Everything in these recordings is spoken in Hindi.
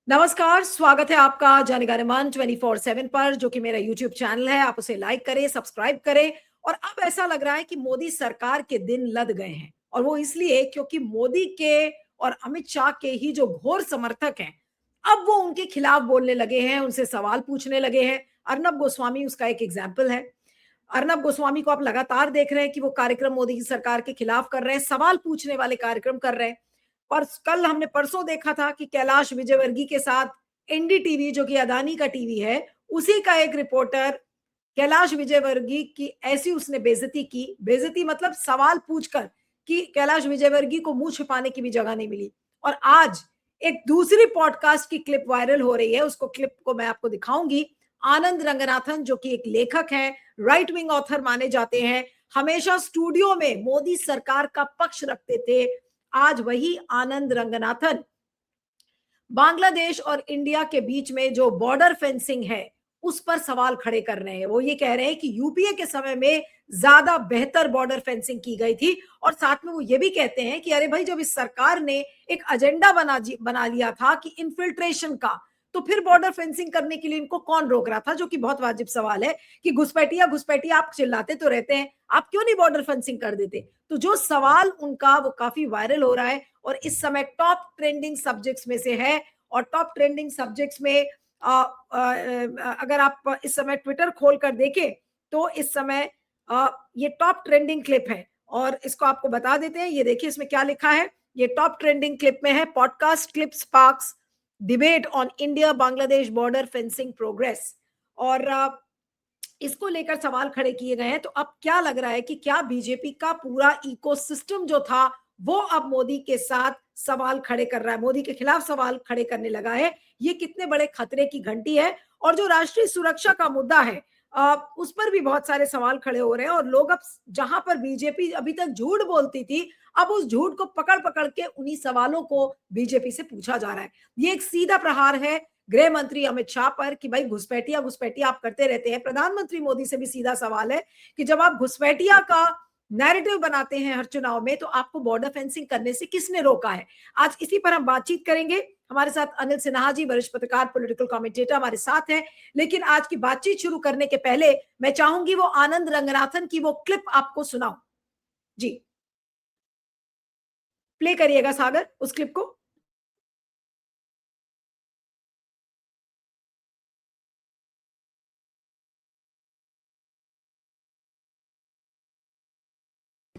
नमस्कार, स्वागत है आपका जाने-गाने-मन 24/7 पर, जो कि मेरा यूट्यूब चैनल है। आप उसे लाइक करें, सब्सक्राइब करें। और अब ऐसा लग रहा है कि मोदी सरकार के दिन लद गए हैं, और वो इसलिए क्योंकि मोदी के और अमित शाह के ही जो घोर समर्थक हैं, अब वो उनके खिलाफ बोलने लगे हैं, उनसे सवाल पूछने लगे हैं। अर्नब गोस्वामी उसका एक एग्जाम्पल है। अर्नब गोस्वामी को आप लगातार देख रहे हैं कि वो कार्यक्रम मोदी की सरकार के खिलाफ कर रहे हैं, सवाल पूछने वाले कार्यक्रम कर रहे हैं। पर कल हमने परसों देखा था कि कैलाश विजयवर्गीय के साथ एनडीटीवी, जो कि अदानी का टीवी है, उसी का एक रिपोर्टर कैलाश विजयवर्गीय की ऐसी उसने बेइज्जती की, बेइज्जती मतलब सवाल पूछकर, कि कैलाश विजयवर्गीय को मुंह छिपाने की भी जगह नहीं मिली। और आज एक दूसरी पॉडकास्ट की क्लिप वायरल हो रही है, उसको क्लिप को मैं आपको दिखाऊंगी। आनंद रंगनाथन, जो कि एक लेखक हैं, राइट विंग ऑथर माने जाते हैं, हमेशा स्टूडियो में मोदी सरकार का पक्ष रखते थे। आज वही आनंद रंगनाथन बांग्लादेश और इंडिया के बीच में जो बॉर्डर फेंसिंग है, उस पर सवाल खड़े कर रहे हैं। वो ये कह रहे हैं कि यूपीए के समय में ज्यादा बेहतर बॉर्डर फेंसिंग की गई थी, और साथ में वो ये भी कहते हैं कि अरे भाई, जब इस सरकार ने एक एजेंडा बना लिया था कि इन्फिल्ट्रेशन का, तो फिर बॉर्डर फेंसिंग करने के लिए इनको कौन रोक रहा था? जो कि बहुत वाजिब सवाल है कि घुसपैठिया घुसपैठिया आप चिल्लाते तो रहते हैं, आप क्यों नहीं बॉर्डर फेंसिंग कर देते? तो जो सवाल उनका वो काफी वायरल हो रहा है, और इस समय टॉप ट्रेंडिंग सब्जेक्ट्स में से है। और टॉप ट्रेंडिंग सब्जेक्ट्स में अगर आप इस समय ट्विटर खोल कर देखें, तो इस समय ये टॉप ट्रेंडिंग क्लिप है, और इसको आपको बता देते हैं। ये देखिए इसमें क्या लिखा है। ये टॉप ट्रेंडिंग क्लिप में है, podcast clip sparks debate on India Bangladesh border fencing progress. और इसको लेकर सवाल खड़े किए गए हैं। तो अब क्या लग रहा है कि क्या बीजेपी का पूरा इकोसिस्टम जो था, वो अब मोदी के साथ सवाल खड़े कर रहा है, मोदी के खिलाफ सवाल खड़े करने लगा है? ये कितने बड़े खतरे की घंटी है। और जो राष्ट्रीय सुरक्षा का मुद्दा है, उस पर भी बहुत सारे सवाल खड़े हो रहे हैं। और लोग अब, जहां पर बीजेपी अभी तक झूठ बोलती थी, अब उस झूठ को पकड़ पकड़ के उन्हीं सवालों को बीजेपी से पूछा जा रहा है। ये एक सीधा प्रहार है गृह मंत्री अमित शाह पर कि भाई, घुसपैठिया घुसपैठिया आप करते रहते हैं। प्रधानमंत्री मोदी से भी सीधा सवाल है कि जब आप घुसपैठिया का नैरेटिव बनाते हैं हर चुनाव में, तो आपको बॉर्डर फेंसिंग करने से किसने रोका है? आज इसी पर हम बातचीत करेंगे। हमारे साथ अनिल सिन्हा जी, वरिष्ठ पत्रकार, पॉलिटिकल कमेंटेटर हमारे साथ हैं। लेकिन आज की बातचीत शुरू करने के पहले मैं चाहूंगी वो आनंद रंगनाथन की वो क्लिप आपको सुनाऊं। जी, प्ले करिएगा सागर उस क्लिप को।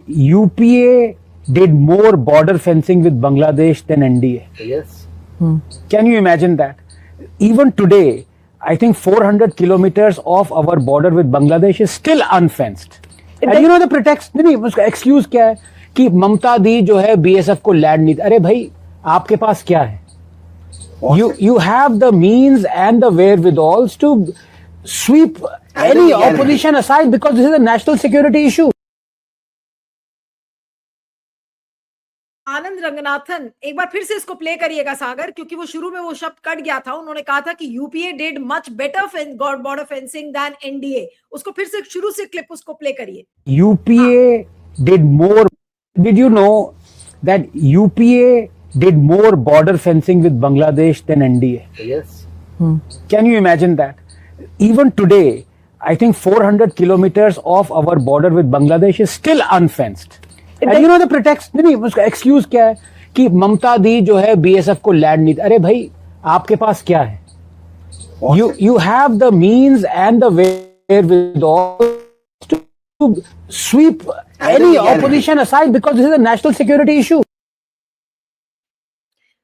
UPA did more border fencing with Bangladesh than NDA. Yes. Can you imagine that? Even today, I think 400 kilometers of our border with Bangladesh is still unfenced. And you know the pretext, नहीं, उसका excuse क्या है कि ममता दी जो है BSF को लैंड नहीं। अरे भाई, आपके पास क्या है? You have the means and the wherewithals to sweep any opposition aside because this is a national security issue. आनंद रंगनाथन, एक बार फिर से इसको प्ले करिएगा सागर, क्योंकि वो शुरू में वो शब्द कट गया था। उन्होंने कहा था कि UPA did much better border fencing than NDA. उसको फिर से शुरू से क्लिप उसको प्ले करिए। UPA did more. Did you know that UPA did more border fencing with Bangladesh than NDA? Yes. Can you imagine that? Even today, I think 400 kilometers of our border with Bangladesh is still unfenced. And you know the pretext, नहीं, उसका excuse क्या है कि ममता दी जो है BSF को लैंड नहीं। अरे भाई, आपके पास क्या है? You have the means and the wherewithal to sweep any opposition aside because this is a national security issue.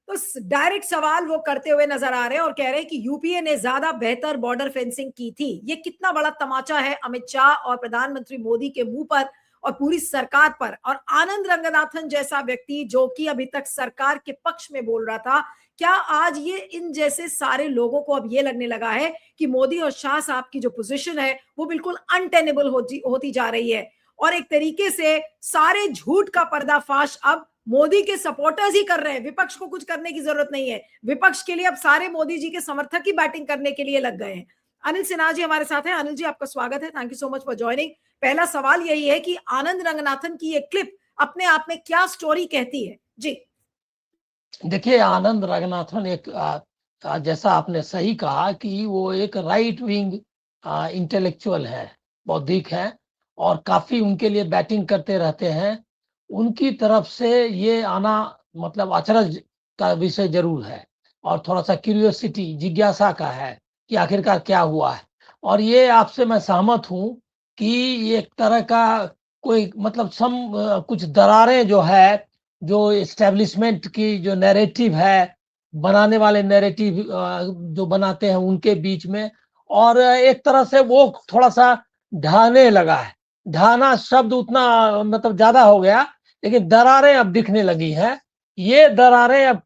तो डायरेक्ट सवाल वो करते हुए नजर आ रहे हैं और कह रहे हैं कि यूपीए ने ज्यादा बेहतर बॉर्डर फेंसिंग की थी। ये कितना बड़ा तमाचा है अमित शाह और प्रधानमंत्री मोदी के मुंह पर और पूरी सरकार पर। और आनंद रंगनाथन जैसा व्यक्ति, जो कि अभी तक सरकार के पक्ष में बोल रहा था, क्या आज ये इन जैसे सारे लोगों को अब ये लगने लगा है कि मोदी और शाह साहब की जो पोजीशन है वो बिल्कुल अनटेनेबल होती जा रही है? और एक तरीके से सारे झूठ का पर्दाफाश अब मोदी के सपोर्टर्स ही कर रहे हैं। विपक्ष को कुछ करने की जरूरत नहीं है। विपक्ष के लिए अब सारे मोदी जी के समर्थक ही बैटिंग करने के लिए लग गए हैं। अनिल सिन्हा जी हमारे साथ हैं। अनिल जी, आपका स्वागत है। Thank you so much for joining. पहला सवाल यही है कि आनंद रंगनाथन की ये क्लिप अपने आप में क्या स्टोरी कहती है? जी देखिए, आनंद रंगनाथन एक जैसा आपने सही कहा कि वो एक राइट विंग इंटेलेक्चुअल है, बौद्धिक है, और काफ़ी उनके लिए बैटिंग करते रहते हैं। उनकी तरफ से ये आना मतलब अचरज का विषय ज़रूर है, और थोड़ा-सा क्यूरियोसिटी, जिज्ञासा का है कि आखिरकार क्या हुआ है। और ये आपसे मैं सहमत हूँ कि ये एक तरह का कोई मतलब कुछ दरारें जो है, जो एस्टेब्लिशमेंट की जो नैरेटिव है, बनाने वाले नैरेटिव जो बनाते हैं उनके बीच में, और एक तरह से वो थोड़ा-सा ढाने लगा है। ढाना शब्द उतना मतलब ज़्यादा हो गया, लेकिन दरारें अब दिखने लगी हैं। ये दरारें अब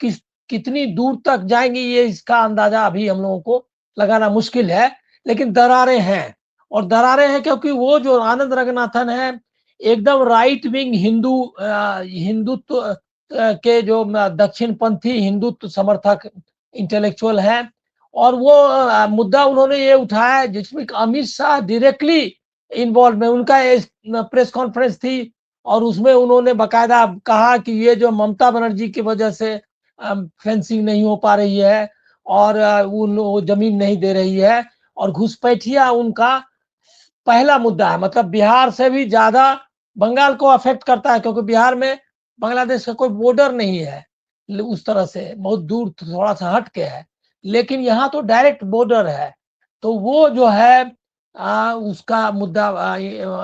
कितनी दूर तक जाएँगी, ये इसका अंदाज़ा अभी हम लोगों को लगाना मुश्किल है, लेकिन दरारें हैं। और दरारें हैं क्योंकि वो जो आनंद रंगनाथन है, एकदम राइट विंग हिंदुत्व के जो दक्षिणपंथी हिंदुत्व समर्थक इंटेलेक्चुअल हैं, और वो मुद्दा उन्होंने ये उठाया जिसमें अमित शाह डायरेक्टली इन्वॉल्व है। उनका प्रेस कॉन्फ्रेंस थी, और उसमें उन्होंने बकायदा कहा कि ये जो ममता बनर्जी की वजह से फेंसिंग नहीं हो पा रही है, और वो जमीन नहीं दे रही है, और घुसपैठिया उनका पहला मुद्दा है। मतलब बिहार से भी ज्यादा बंगाल को अफेक्ट करता है, क्योंकि बिहार में बांग्लादेश का कोई बॉर्डर नहीं है उस तरह से, बहुत दूर थोड़ा सा हट के है, लेकिन यहाँ तो डायरेक्ट बॉर्डर है। तो वो जो है उसका मुद्दा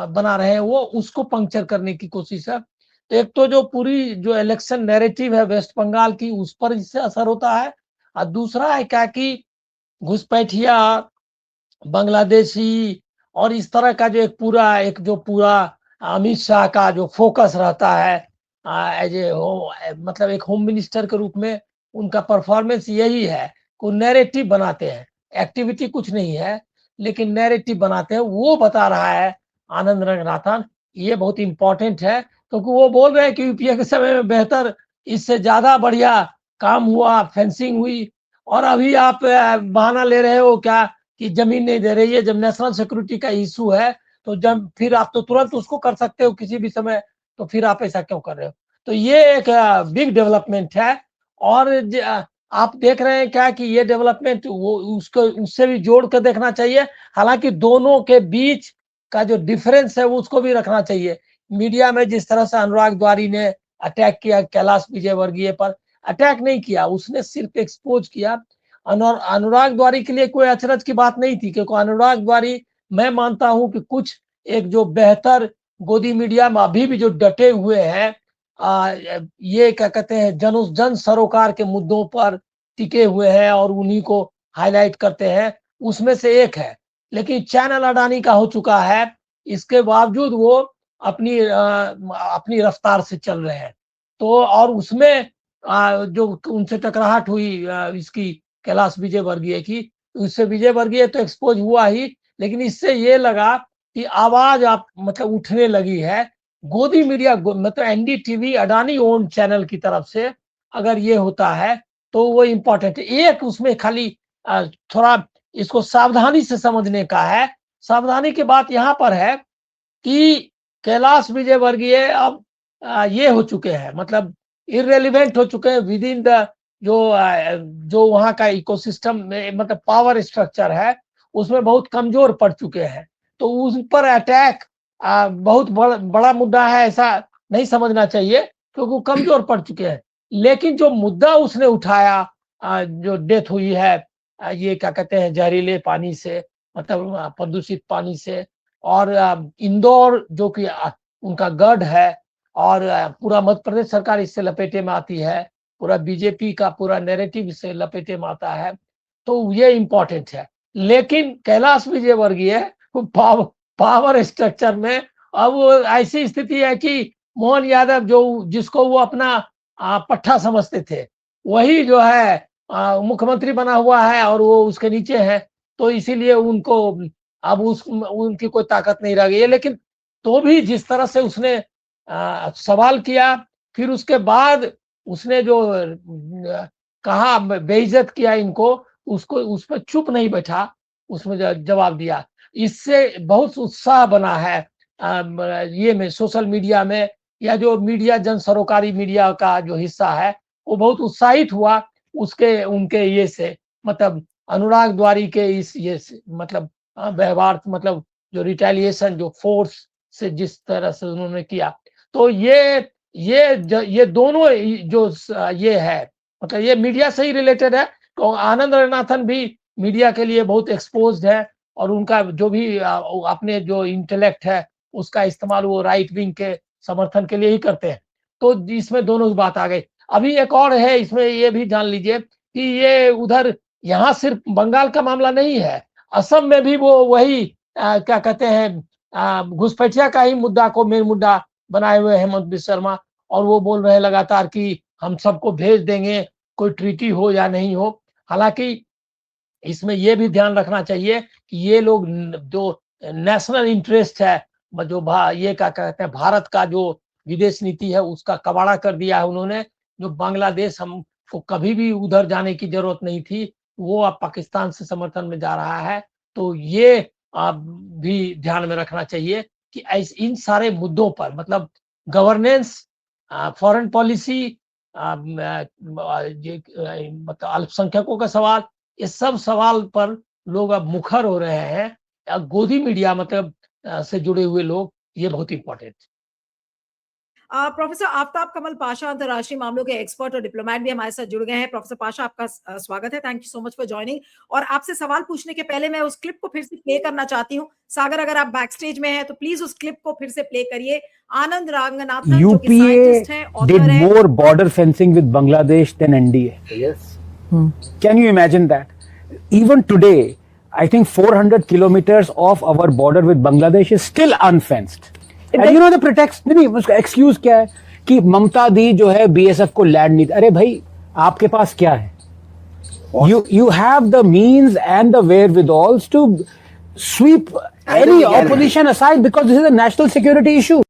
बना रहे हैं, वो उसको पंक्चर करने की कोशिश है। तो एक तो जो पूरी जो इलेक्शन नैरेटिव है वेस्ट बंगाल की, उस पर इससे असर होता है, और दूसरा है क्या कि घुसपैठिया, बांग्लादेशी, और इस तरह का जो पूरा अमित शाह का जो फोकस रहता है एज ए मतलब एक होम मिनिस्टर के रूप में, उनका परफॉर्मेंस यही है कि नैरेटिव बनाते हैं। एक्टिविटी कुछ नहीं है, लेकिन नैरेटिव बनाते हैं। वो बता रहा है आनंद रंगनाथन, ये बहुत इंपॉर्टेंट है, क्योंकि वो बोल रहे हैं कि यूपीए के समय में बेहतर, इससे ज्यादा बढ़िया काम हुआ, फेंसिंग हुई, और अभी आप बहाना ले रहे हो क्या कि जमीन नहीं दे रही है। जब नेशनल सिक्योरिटी का इशू है, तो जब फिर आप तो तुरंत उसको कर सकते हो किसी भी समय, तो फिर आप ऐसा क्यों कर रहे हो? तो ये एक बिग डेवलपमेंट है। और आप देख रहे हैं क्या कि ये डेवलपमेंट वो उसको उससे भी जोड़ कर देखना चाहिए। हालांकि दोनों के बीच का जो डिफरेंस है वो उसको भी रखना चाहिए। मीडिया में जिस तरह से अनुराग द्वारी ने अटैक किया कैलाश विजयवर्गीय पर, अटैक नहीं किया, उसने सिर्फ एक्सपोज किया। अनुराग द्वारी के लिए कोई अचरज की बात नहीं थी, क्योंकि अनुराग द्वारी, मैं मानता हूं कि कुछ एक जो बेहतर गोदी मीडिया में अभी भी जो डटे हुए हैं, ये क्या कहते हैं, जन सरोकार के मुद्दों पर टिके हुए हैं और उन्हीं को हाईलाइट करते हैं, उसमें से एक है। लेकिन चैनल अडानी का हो चुका है, इसके बावजूद वो अपनी रफ्तार से चल रहे हैं। तो और उसमें जो उनसे टकराहट हुई इसकी कैलाश विजयवर्गीय की, उससे विजयवर्गीय तो एक्सपोज हुआ ही, लेकिन इससे ये लगा कि आवाज आप मतलब उठने लगी है गोदी मीडिया मतलब एनडीटीवी अडानी ओन चैनल की तरफ से। अगर ये होता है तो वो इम्पोर्टेंट है। एक उसमें खाली थोड़ा इसको सावधानी से समझने का है। सावधानी की बात यहाँ पर है कि कैलाश विजयवर्गीय अब ये हो चुके हैं, मतलब इररेलेवेंट हो चुके हैं विद इन द जो वहाँ का इकोसिस्टम में, मतलब पावर स्ट्रक्चर है उसमें बहुत कमजोर पड़ चुके हैं। तो उस पर अटैक बहुत बड़ा मुद्दा है ऐसा नहीं समझना चाहिए, क्योंकि वो कमजोर पड़ चुके हैं। लेकिन जो मुद्दा उसने उठाया, जो डेथ हुई है ये क्या कहते हैं जहरीले पानी से, मतलब प्रदूषित पानी से, और इंदौर जो कि उनका गढ़ है, और पूरा मध्य प्रदेश सरकार इससे लपेटे में आती है, पूरा बीजेपी का पूरा नैरेटिव इससे लपेटे में आता है, तो ये इम्पोर्टेंट है। लेकिन कैलाश विजयवर्गीय पावर स्ट्रक्चर में अब ऐसी स्थिति है कि मोहन यादव जो जिसको वो अपना पट्टा समझते थे, वही जो है मुख्यमंत्री बना हुआ है और वो उसके नीचे है। तो इसीलिए उनको अब उनकी कोई ताकत नहीं रह गई है। लेकिन तो भी जिस तरह से उसने सवाल किया, फिर उसके बाद उसने जो कहा बेइज्जत किया इनको, उसको उस पर चुप नहीं बैठा, उसमें जवाब दिया। इससे बहुत उत्साह बना है ये में सोशल मीडिया में, या जो मीडिया जन सरोकारी मीडिया का जो हिस्सा है वो बहुत उत्साहित हुआ उसके उनके ये से। मतलब अनुराग द्वारी के इस ये मतलब व्यवहार, मतलब जो रिटेलिएशन, जो फोर्स से जिस तरह से उन्होंने किया, तो ये दोनों जो ये है, मतलब ये मीडिया से ही रिलेटेड है। तो आनंद रंगनाथन भी मीडिया के लिए बहुत एक्सपोज्ड है, और उनका जो भी अपने जो इंटेलेक्ट है उसका इस्तेमाल वो राइट विंग के समर्थन के लिए ही करते हैं। तो इसमें दोनों की बात आ गई। अभी एक और है इसमें, ये भी जान लीजिए कि ये उधर यहाँ सिर्फ बंगाल का मामला नहीं है, असम में भी वो वही क्या कहते हैं घुसपैठिया का ही मुद्दा को मेन मुद्दा बनाए हुए हेमंत बिस्वा शर्मा, और वो बोल रहे हैं लगातार कि हम सबको भेज देंगे, कोई ट्रीटी हो या नहीं हो। हालांकि इसमें ये भी ध्यान रखना चाहिए कि ये लोग जो नेशनल इंटरेस्ट है, जो ये क्या कहते हैं भारत का जो विदेश नीति है उसका कबाड़ा कर दिया है उन्होंने। जो बांग्लादेश हमको कभी भी उधर जाने की जरूरत नहीं थी, वो अब पाकिस्तान से समर्थन में जा रहा है। तो ये भी ध्यान में रखना चाहिए कि इन सारे मुद्दों पर, मतलब गवर्नेंस, फॉरेन पॉलिसी, मतलब अल्पसंख्यकों का सवाल, इस सब सवाल पर लोग अब मुखर हो रहे हैं। गोदी मीडिया मतलब से जुड़े हुए लोग, ये बहुत इंपॉर्टेंट। प्रोफेसर आफ्ताब कमल पाशा अंतर्राष्ट्रीय मामलों के एक्सपर्ट और डिप्लोमेट भी हमारे साथ जुड़ गए हैं। प्रोफेसर पाशा, आपका स्वागत है। Thank you so much for joining. और आपसे सवाल पूछने के पहले मैं उस क्लिप को फिर से प्ले करना चाहती हूँ। सागर, अगर आप बैक स्टेज में हैं तो प्लीज उस क्लिप को फिर से प्ले करिए। आनंद रंगनाथन जो कि साइंटिस्ट हैं, UPA did ऑथर हैं। more border fencing with Bangladesh than NDA. Yes. Can you imagine that? Even today, I think 400 kilometers of our border with Bangladesh is still unfenced. And you know the pretext, नहीं, उसका excuse क्या है कि ममता दी जो है BSF को लैंड नहीं। अरे भाई, आपके पास क्या है? You have the means and the wherewithal to sweep any opposition aside because this is a national security issue.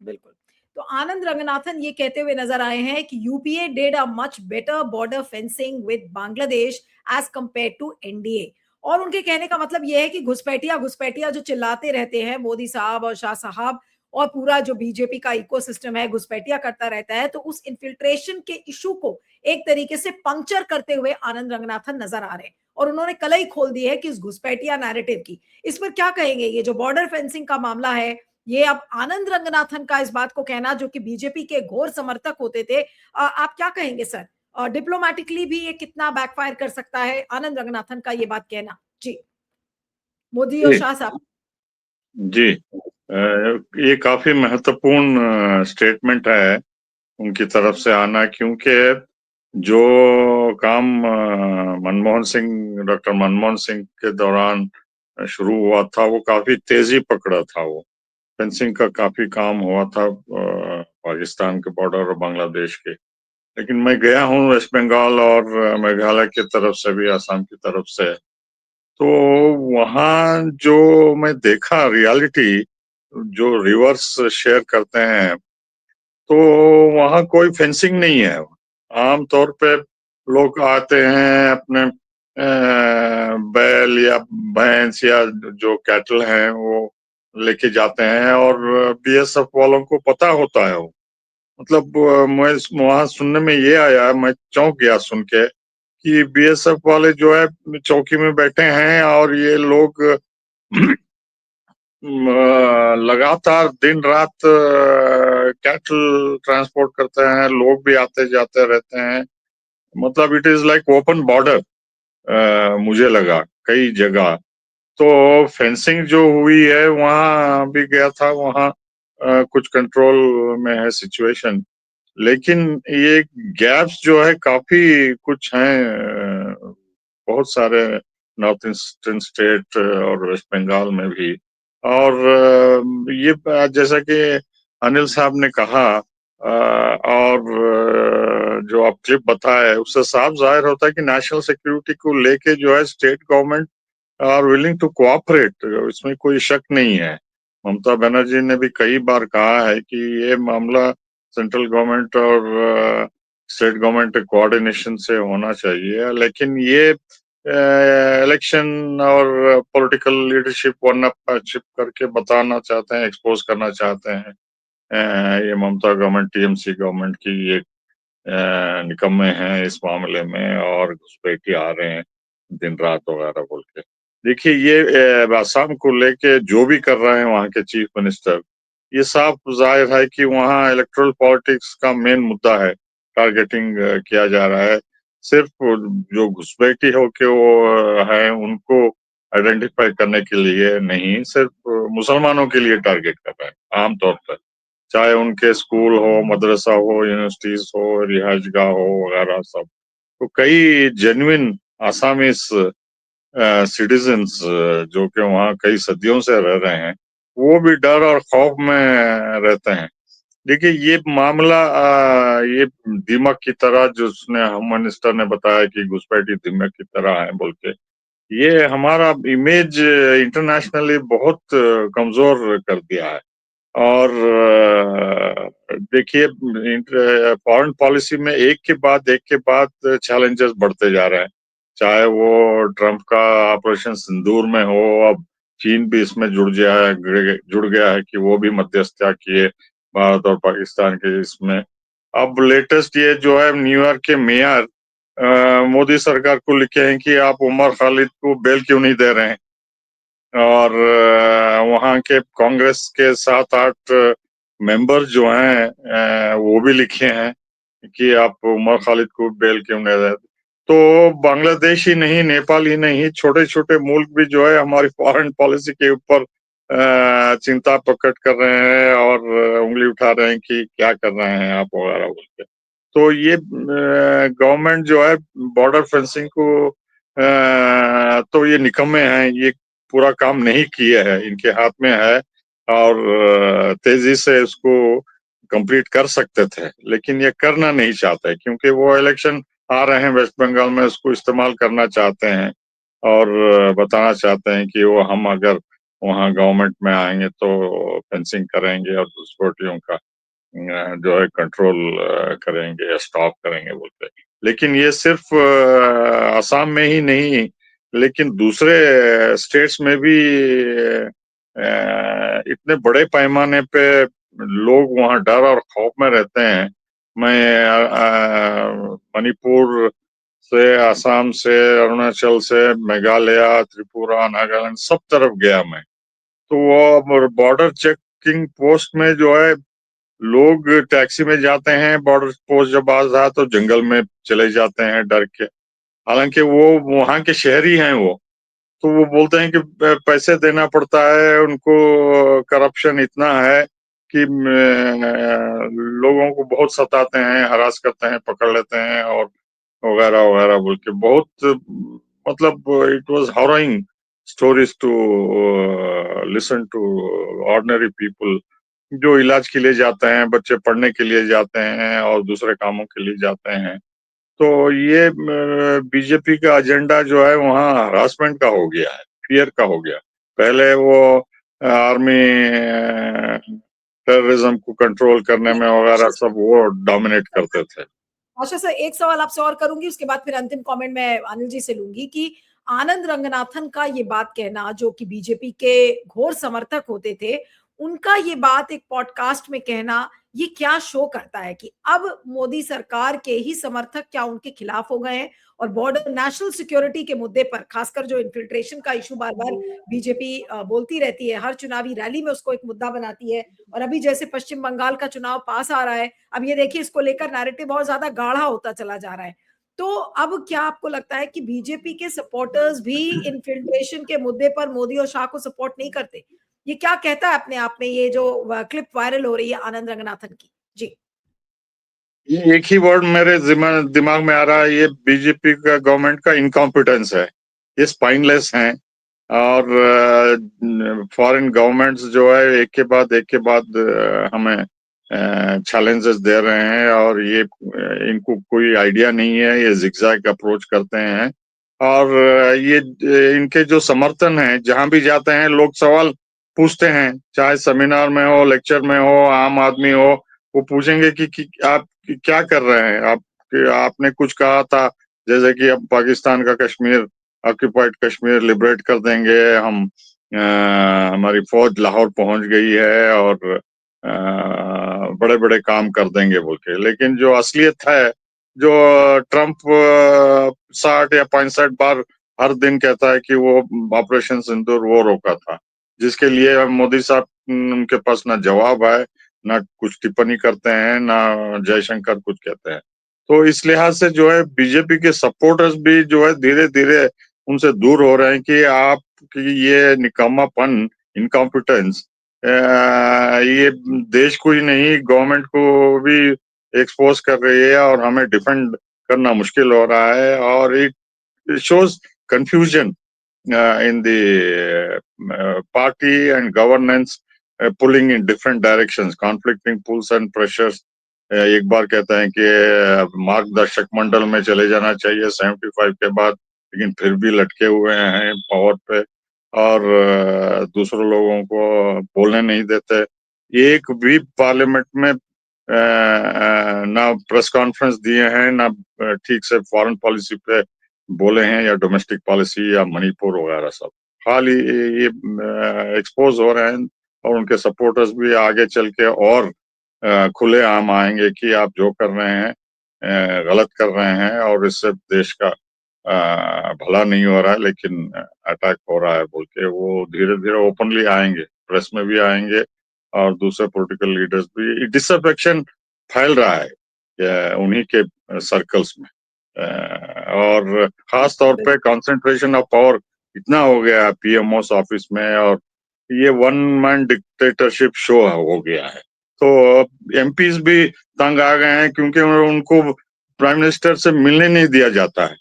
बिल्कुल। तो आनंद रंगनाथन ये कहते हुए नजर आए हैं कि UPA did a much better border fencing with Bangladesh as compare to NDA. और उनके कहने का मतलब यह है कि घुसपैठिया जो चिल्लाते रहते हैं मोदी साहब और शाह साहब, और पूरा जो बीजेपी का इकोसिस्टम है घुसपैठिया करता रहता है, तो उस इन्फिल्ट्रेशन के इशू को एक तरीके से पंक्चर करते हुए आनंद रंगनाथन नजर आ रहे हैं। और उन्होंने कलई खोल दी है कि इस घुसपैठिया नैरेटिव की। इस पर क्या कहेंगे? ये जो बॉर्डर फेंसिंग का मामला है, ये अब आनंद रंगनाथन का इस बात को कहना, जो कि बीजेपी के घोर समर्थक होते थे, आप क्या कहेंगे सर? डिप्लोमेटिकली भी ये कितना बैकफायर कर सकता है, आनंद रंगनाथन का ये बात कहना? जी, मोदी और शाह साहब। जी, ये काफी महत्वपूर्ण स्टेटमेंट है उनकी तरफ से आना, क्योंकि जो काम डॉक्टर मनमोहन सिंह के दौरान शुरू हुआ था वो काफी तेजी पकड़ा था। वो फेंसिंग का काफी काम हुआ था पाकिस्तान के बॉर्डर और बांग्लादेश के। लेकिन मैं गया हूँ वेस्ट बंगाल और मेघालय की तरफ से भी, असम की तरफ से, तो वहाँ जो मैं देखा रियलिटी, जो रिवर्स शेयर करते हैं, तो वहाँ कोई फेंसिंग नहीं है। आम तौर पे लोग आते हैं अपने बैल या भैंस या जो कैटल हैं वो लेके जाते हैं, और बीएसएफ वालों को पता होता है वो। मतलब मैं वहाँ सुनने में ये आया, मैं चौंक गया सुन के कि बीएसएफ वाले जो है चौकी में बैठे हैं और ये लोग लगातार दिन रात कैटल ट्रांसपोर्ट करते हैं, लोग भी आते जाते रहते हैं। मतलब it is like open border मुझे लगा कई जगह। तो फेंसिंग जो हुई है वहाँ भी गया था, वहाँ कुछ कंट्रोल में है सिचुएशन, लेकिन ये गैप्स जो है काफी कुछ हैं बहुत सारे नॉर्थ ईस्टर्न स्टेट और वेस्ट बंगाल में भी। और ये जैसा कि अनिल साहब ने कहा और जो आप क्लिप बताए उससे साफ जाहिर होता है कि नेशनल सिक्योरिटी को लेके जो है state government are willing to cooperate, इसमें कोई शक नहीं है। ममता बनर्जी ने भी कई बार कहा है कि ये मामला सेंट्रल गवर्नमेंट और स्टेट गवर्नमेंट कोऑर्डिनेशन से होना चाहिए, लेकिन ये इलेक्शन और पॉलिटिकल लीडरशिप वन अपशिप करके बताना चाहते हैं, एक्सपोज करना चाहते हैं ये ममता गवर्नमेंट, टीएमसी गवर्नमेंट की ये निकम्मे हैं इस मामले में और घुसपैठी आ रहे हैं दिन रात वगैरह बोल के। देखिए ये असम को लेके जो भी कर रहे हैं वहाँ के चीफ मिनिस्टर, ये साफ ज़ाहिर है कि वहाँ इलेक्टोरल पॉलिटिक्स का मेन मुद्दा है, टारगेटिंग किया जा रहा है। सिर्फ जो घुसपैठी होके वो है उनको आइडेंटिफाई करने के लिए नहीं, सिर्फ मुसलमानों के लिए टारगेट कर रहा है आम तौर पर। चाहे उनके स्कूल हो, मदरसा हो, यूनिवर्सिटीज़ हो, रिहाइशगाह हो वगैरह सब। तो कई जेन्युइन आसामीज़ सिटीजन्स जो कि वहाँ कई सदियों से रह रहे हैं, वो भी डर और खौफ में रहते हैं। देखिए ये मामला ये दीमक की तरह जो उसने होम मिनिस्टर ने बताया कि घुसपैठी दीमक की तरह है बोल के, ये हमारा इमेज इंटरनेशनली बहुत कमज़ोर कर दिया है। और देखिए फॉरेन पॉलिसी में एक के बाद चैलेंजेस बढ़ते जा रहे हैं। चाहे वो ट्रंप का ऑपरेशन सिंदूर में हो, अब चीन भी इसमें जुड़ गया है कि वो भी मध्यस्थता किए भारत और पाकिस्तान के इसमें। अब लेटेस्ट ये जो है न्यूयॉर्क के मेयर मोदी सरकार को लिखे हैं कि आप उमर खालिद को बेल क्यों नहीं दे रहे हैं? और वहाँ के कांग्रेस के 7-8 मेंबर जो हैं वो भी लिखे हैं कि आप उमर खालिद को बेल क्यों नहीं दे। तो बांग्लादेश ही नहीं, नेपाल ही नहीं, छोटे-छोटे मुल्क भी जो है हमारी फॉरेन पॉलिसी के ऊपर चिंता प्रकट कर रहे हैं और उंगली उठा रहे हैं कि क्या कर रहे हैं आप वगैरह बोल के। तो ये गवर्नमेंट जो है बॉर्डर फेंसिंग को तो ये निकम्मे हैं, ये पूरा काम नहीं किए हैं, इनके हाथ में है और तेजी से इसको कंप्लीट कर सकते थे, लेकिन ये करना नहीं चाहते क्योंकि वो इलेक्शन आ रहे हैं वेस्ट बंगाल में, उसको इस्तेमाल करना चाहते हैं और बताना चाहते हैं कि वो हम अगर वहाँ गवर्नमेंट में आएंगे तो फेंसिंग करेंगे और घुसपैठियों का जो है कंट्रोल करेंगे, स्टॉप करेंगे बोलते हैं। लेकिन ये सिर्फ असम में ही नहीं, लेकिन दूसरे स्टेट्स में भी इतने बड़े पैमाने पे लोग वहाँ डर और खौफ में रहते हैं। मैं मणिपुर से, असम से, अरुणाचल से, मेघालय, त्रिपुरा, नागालैंड सब तरफ गया मैं। तो वो बॉर्डर चेकिंग पोस्ट में जो है लोग टैक्सी में जाते हैं, बॉर्डर पोस्ट जब आ रहा तो जंगल में चले जाते हैं डर के। हालांकि वो वहाँ के शहरी हैं वो, तो वो बोलते हैं कि पैसे देना पड़ता है उनको, करप्शन इतना है कि लोगों को बहुत सताते हैं, हरास करते हैं, पकड़ लेते हैं और वगैरह वगैरह बोल के बहुत मतलब it was harrowing stories to listen to ordinary people जो इलाज के लिए जाते हैं, बच्चे पढ़ने के लिए जाते हैं और दूसरे कामों के लिए जाते हैं। तो ये बीजेपी का एजेंडा जो है वहाँ हरासमेंट का हो गया है, फियर का हो गया। पहले वो आर्मी टेररिज्म को कंट्रोल करने में वगैरह सब वो डोमिनेट करते थे। आशा सर, एक सवाल आपसे और करूंगी, उसके बाद फिर अंतिम कमेंट मैं अनिल जी से लूंगी कि आनंद रंगनाथन का ये बात कहना, जो कि बीजेपी के घोर समर्थक होते थे, उनका ये बात एक पॉडकास्ट में कहना, ये क्या शो करता है कि अब मोदी सरकार के ही समर्थक क्या उनके खिलाफ हो गए हैं और बॉर्डर नेशनल सिक्योरिटी के मुद्दे पर, खासकर जो इन्फिल्ट्रेशन का इशू बार बार बीजेपी बोलती रहती है, हर चुनावी रैली में उसको एक मुद्दा बनाती है, और अभी जैसे पश्चिम बंगाल का चुनाव पास आ रहा है, अब ये देखिए इसको लेकर नैरेटिव बहुत ज्यादा गाढ़ा होता चला जा रहा है। तो अब क्या आपको लगता है कि बीजेपी के सपोर्टर्स भी इन्फिल्ट्रेशन के मुद्दे पर मोदी और शाह को सपोर्ट नहीं करते? ये क्या कहता है अपने आप में ये जो क्लिप वायरल हो रही है आनंद रंगनाथन की? जी। ये एक ही वर्ड मेरे दिमाग में आ रहा है, ये बीजेपी का गवर्नमेंट का इनकॉम्पिटेंस है, ये स्पाइनलेस हैं और फॉरेन गवर्नमेंट्स जो है एक के बाद हमें चैलेंजेस दे रहे हैं और ये इनको कोई आइडिया नहीं है, ये जिगजैग अप्रोच करते हैं और ये इनके जो समर्थन है जहां भी जाते हैं लोग सवाल पूछते हैं, चाहे सेमिनार में हो, लेक्चर में हो, आम आदमी हो, वो पूछेंगे कि आप क्या कर रहे हैं, आपने कुछ कहा था जैसे कि अब पाकिस्तान का कश्मीर, ऑक्यूपाइड कश्मीर लिबरेट कर देंगे हम, हमारी फौज लाहौर पहुंच गई है और बड़े बड़े काम कर देंगे बोल के। लेकिन जो असलियत है जो ट्रम्प 60 या 65 बार हर दिन कहता है कि वो ऑपरेशन सिंदूर वो रोका था, जिसके लिए मोदी साहब उनके पास ना जवाब है, ना कुछ टिप्पणी करते हैं, ना जयशंकर कुछ कहते हैं। तो इस लिहाज से जो है बीजेपी के सपोर्टर्स भी जो है धीरे-धीरे उनसे दूर हो रहे हैं कि आपकी ये निकम्मापन, इनकॉम्पिटेंस ये देश को ही नहीं गवर्नमेंट को भी एक्सपोज कर रही है और हमें डिफेंड करना मुश्किल हो रहा है, और it shows confusion in the party and governance pulling in different directions, conflicting pulls and pressures. एक बार कहते हैं कि मार्गदर्शक मंडल में चले जाना चाहिए 75 के बाद, लेकिन फिर भी लटके हुए हैं पावर पे, और दूसरों लोगों को बोलने नहीं देते। एक भी पार्लियामेंट में ना प्रेस कॉन्फ्रेंस दिए हैं, ना ठीक से फॉरेन पॉलिसी पे बोले हैं, या डोमेस्टिक पॉलिसी या मणिपुर वगैरह सब खाली ये एक्सपोज हो रहे हैं, और उनके सपोर्टर्स भी आगे चल के और खुले आम आएंगे कि आप जो कर रहे हैं गलत कर रहे हैं, और इससे देश का भला नहीं हो रहा है लेकिन अटैक हो रहा है बोल के वो धीरे धीरे ओपनली आएंगे, प्रेस में भी आएंगे, और दूसरे पॉलिटिकल लीडर्स भी। डिसअफेक्शन फैल रहा है उन्हीं के सर्कल्स में, और खास तौर पे कंसंट्रेशन ऑफ पावर इतना हो गया है पीएमओस ऑफिस में, और ये वन मैन डिक्टेटरशिप शो हो गया है। तो एमपीज भी तंग आ गए हैं, क्योंकि उनको प्राइम मिनिस्टर से मिलने नहीं दिया जाता है।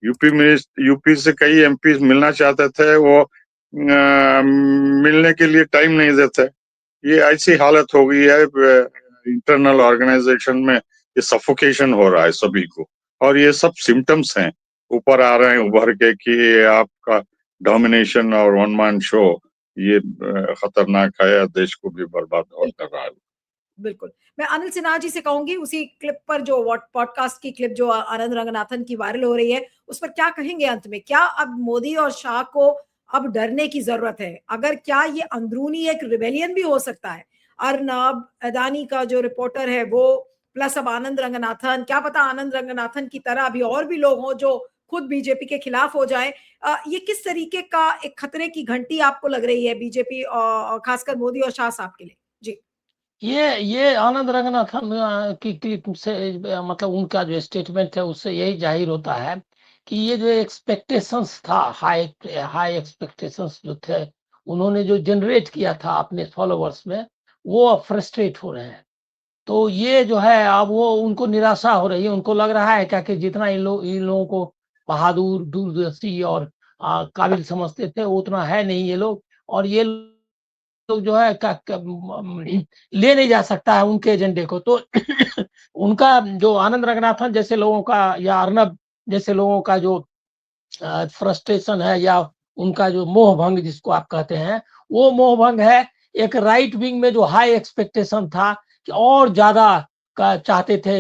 यूपी से कई एमपीज मिलना चाहते थे, वो मिलने के लिए टाइम नहीं देते। ये ऐसी हालत हो गई है इंटरनल ऑर्गेनाइजेशन में, ये सफोकेशन हो रहा है सभी को, और ये सब सिम्टम्स हैं ऊपर आ रहे हैं उभर के कि आपका डोमिनेशन और वन मैन शो ये खतरनाक है, देश को भी बर्बाद और कर रहा है। बिल्कुल, मैं अनिल सिन्हा जी से कहूंगी उसी क्लिप पर, जो पॉडकास्ट की क्लिप जो आनंद रंगनाथन की वायरल हो रही है, उस पर क्या कहेंगे अंत में? क्या अब मोदी और शाह को अब डरने की जरूरत है? अगर क्या ये अंदरूनी एक रिबेलियन भी हो सकता है? अर्नब अदानी का जो रिपोर्टर है वो, प्लस अब आनंद रंगनाथन, क्या पता आनंद रंगनाथन की तरह अभी और भी लोग हों जो खुद बीजेपी के खिलाफ हो जाए। ये किस तरीके का एक खतरे की घंटी आपको लग रही है बीजेपी और खासकर मोदी और शाह साहब के लिए? जी, ये आनंद रंगनाथन की क्लिप से मतलब उनका जो स्टेटमेंट है उससे यही जाहिर होता है कि ये जो एक्सपेक्टेशंस था, हाई एक्सपेक्टेशंस जो थे उन्होंने जो जनरेट किया था अपने फॉलोअर्स में, वो अब फ्रस्ट्रेट हो रहे हैं। तो ये जो है अब वो उनको निराशा हो रही है। उनको लग रहा है क्या कि जितना इन लोगों को बहादुर, दूरदर्शी और काबिल समझते थे उतना है नहीं ये लोग, और ये लोग जो है ले नहीं जा सकता है उनके एजेंडे को। तो उनका जो आनंद रंगनाथन जैसे लोगों का या अर्नब जैसे लोगों का जो फ्रस्ट्रेशन है या उनका जो मोह भंग जिसको आप कहते हैं, वो मोह भंग है एक राइट विंग में जो हाई एक्सपेक्टेशन था कि और ज्यादा का चाहते थे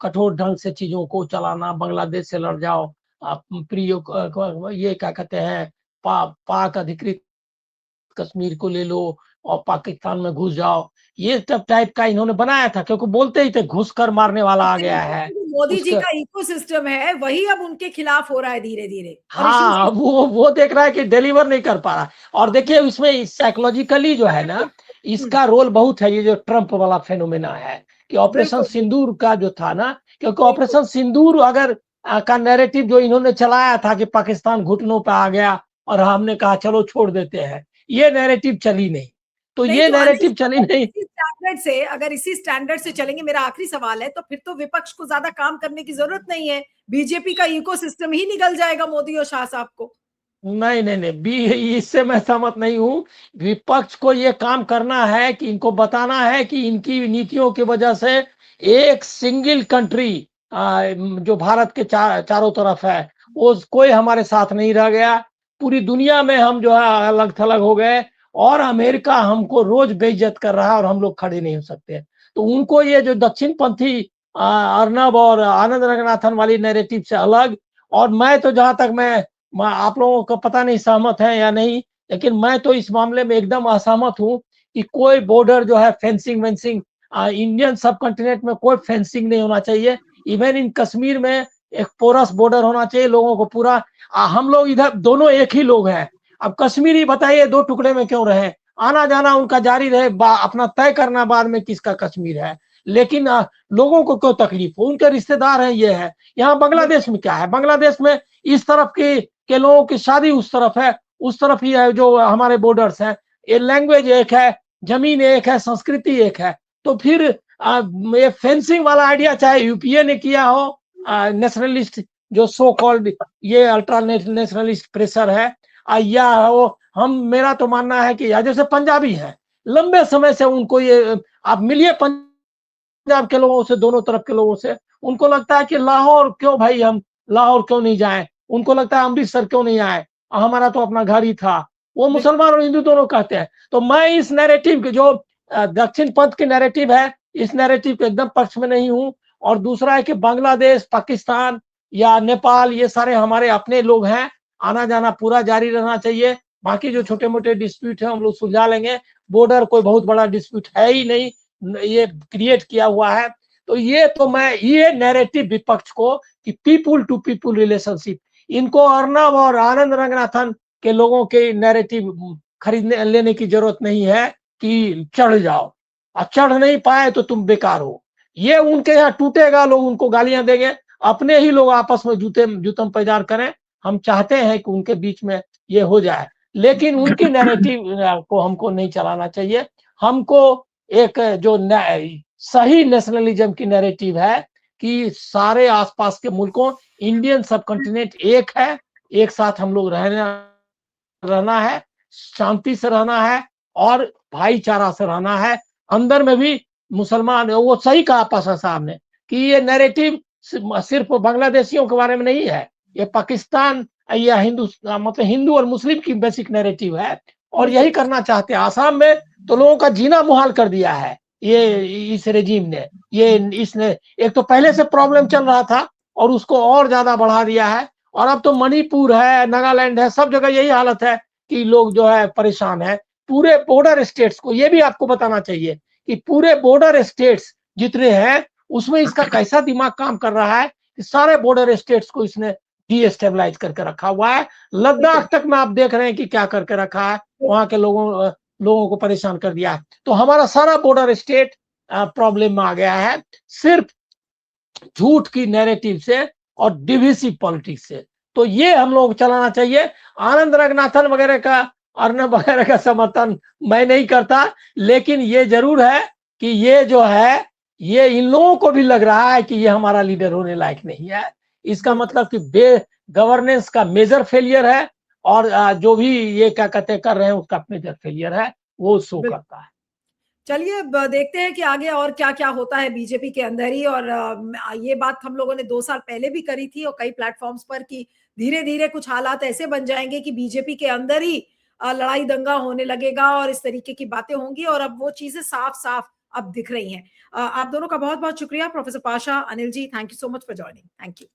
कठोर ढंग से चीजों को चलाना, बांग्लादेश से लड़ जाओ, आप प्रिय ये क्या कहते हैं पाक अधिकृत कश्मीर को ले लो और पाकिस्तान में घुस जाओ, ये सब टाइप का इन्होंने बनाया था, क्योंकि बोलते ही थे घुस कर मारने वाला आ गया है। मोदी जी का इकोसिस्टम है वही अब उनके खिलाफ हो रहा है धीरे धीरे। हाँ, वो देख रहा है कि डिलीवर नहीं कर पा रहा। और देखिए इसमें साइकोलॉजिकली जो है ना, इसका रोल बहुत है, ये जो ट्रम्प वाला फेनोमेना है कि ऑपरेशन सिंदूर का जो था ना, क्योंकि ऑपरेशन सिंदूर अगर का नैरेटिव जो इन्होंने चलाया था कि पाकिस्तान घुटनों पे आ गया और हमने कहा चलो छोड़ देते हैं, ये नैरेटिव चली नहीं। तो ये नैरेटिव चली नहीं। अगर इसी स्टैंडर्ड से चलेंगे, मेरा आखिरी सवाल है, तो फिर तो विपक्ष को ज्यादा काम करने की जरूरत नहीं है, बीजेपी का इकोसिस्टम ही निकल जाएगा मोदी और शाह साहब को। नहीं, इससे मैं सहमत नहीं हूं। विपक्ष को ये काम करना है कि इनको बताना है कि इनकी नीतियों की वजह से एक सिंगल कंट्री जो भारत के चारों तरफ है वो कोई हमारे साथ नहीं रह गया। पूरी दुनिया में हम जो है अलग थलग हो गए, और अमेरिका हमको रोज बेइज्जत कर रहा है और हम लोग खड़े नहीं हो सकते। तो उनको ये जो दक्षिण पंथी अर्नब और आनंद रंगनाथन वाली नैरेटिव से अलग, और मैं तो जहां तक मैं आप लोगों को पता नहीं सहमत है या नहीं, लेकिन मैं तो इस मामले में एकदम असहमत हूं कि कोई बॉर्डर जो है फेंसिंग वेंसिंग, इंडियन सब कॉन्टिनेंट में कोई फेंसिंग नहीं होना चाहिए। इवन इन कश्मीर में एक पोरस बॉर्डर होना चाहिए, लोगों को पूरा हम लोग इधर दोनों एक ही लोग हैं। अब कश्मीरी बताइए दो टुकड़े में क्यों रहे, आना जाना उनका जारी रहे, अपना तय करना बाद में किसका कश्मीर है। लेकिन लोगों को क्यों तकलीफ हो, उनके रिश्तेदार हैं, ये है। यहाँ बांग्लादेश में क्या है, बांग्लादेश में इस तरफ के लोगों की शादी उस तरफ है, उस तरफ ही है जो हमारे बॉर्डर्स हैं। ये लैंग्वेज एक है, जमीन एक है, संस्कृति एक है। तो फिर ये फेंसिंग वाला आइडिया चाहे यूपीए ने किया हो, नेशनलिस्ट जो सो कॉल्ड ये अल्ट्रा नेशनलिस्ट प्रेशर है, या हो, मेरा तो मानना है कि जैसे पंजाबी हैं, लंबे समय से उनको ये, आप मिलिए पंजाब के लोगों से, दोनों तरफ के लोगों से, उनको लगता है कि लाहौर क्यों भाई, हम लाहौर क्यों नहीं जाएं, उनको लगता है अमृतसर क्यों नहीं आए, हमारा तो अपना घर ही था। वो मुसलमान और हिंदू दोनों कहते हैं। तो मैं इस नैरेटिव के जो दक्षिण पंथ की नैरेटिव है, इस नैरेटिव के एकदम पक्ष में नहीं हूं। और दूसरा है कि बांग्लादेश, पाकिस्तान या नेपाल, ये सारे हमारे अपने लोग हैं, आना जाना पूरा जारी रहना चाहिए। बाकी जो छोटे मोटे डिस्प्यूट है हम लोग सुलझा लेंगे। बॉर्डर कोई बहुत बड़ा डिस्प्यूट है ही नहीं, ये क्रिएट किया हुआ है। तो ये नैरेटिव विपक्ष को कि पीपुल टू पीपुल रिलेशनशिप, इनको अर्नब और आनंद रंगनाथन के लोगों के नैरेटिव खरीदने लेने की जरूरत नहीं है कि चढ़ जाओ, और चढ़ नहीं पाए तो तुम बेकार हो। ये उनके यहाँ टूटेगा, लोग उनको गालियां देंगे, अपने ही लोग आपस में जूतम पैजार करें। हम चाहते हैं कि उनके बीच में ये हो जाए, लेकिन उनकी नैरेटिव को हमको नहीं चलाना चाहिए। हमको एक जो सही नेशनलिज्म की नैरेटिव है कि सारे आसपास के मुल्कों, इंडियन सब कॉन्टिनेंट एक है, एक साथ हम लोग रहना है, शांति से रहना है और भाईचारा से रहना है। अंदर में भी मुसलमान, वो सही कहा पाशा साहब ने कि ये नैरेटिव सिर्फ बांग्लादेशियों के बारे में नहीं है, ये पाकिस्तान या मतलब हिंदू और मुस्लिम की बेसिक नैरेटिव है। और यही करना चाहते हैं। आसाम में तो लोगों का जीना मुहाल कर दिया है ये इस रेजिम ने। इसने एक तो पहले से प्रॉब्लम चल रहा था और उसको और ज्यादा बढ़ा दिया है। और अब तो मणिपुर है, नागालैंड है, सब जगह यही हालत है कि लोग जो है परेशान है। पूरे बॉर्डर स्टेट्स को ये भी आपको बताना चाहिए कि पूरे बॉर्डर स्टेट्स जितने हैं उसमें इसका कैसा दिमाग काम कर रहा है कि सारे बॉर्डर स्टेट्स को इसने डीस्टेबलाइज करके रखा हुआ है। लद्दाख तक में आप देख रहे हैं कि क्या करके रखा है, वहां के लोगों को परेशान कर दिया है। तो हमारा सारा बॉर्डर स्टेट प्रॉब्लम में आ गया है, सिर्फ झूठ की नैरेटिव से और डिविसिव पॉलिटिक्स से। तो ये हम लोग चलाना चाहिए। आनंद रंगनाथन वगैरह का, अर्नब वगैरह का समर्थन मैं नहीं करता, लेकिन ये जरूर है कि ये जो है, ये इन लोगों को भी लग रहा है कि ये हमारा लीडर होने लायक नहीं है। इसका मतलब कि गवर्नेंस का मेजर फेलियर है, और जो भी ये क्या कहते कर रहे हैं उसका मेजर फेलियर है, वो शो करता है। चलिए देखते हैं कि आगे और क्या क्या होता है बीजेपी के अंदर ही। और ये बात हम लोगों ने 2 साल पहले भी करी थी और कई प्लेटफॉर्म्स पर कि धीरे धीरे कुछ हालात ऐसे बन जाएंगे कि बीजेपी के अंदर ही लड़ाई दंगा होने लगेगा और इस तरीके की बातें होंगी। और अब वो चीजें साफ साफ अब दिख रही हैं। आप दोनों का बहुत बहुत शुक्रिया, professor Pasha, Anil ji, thank you so much for joining. Thank you.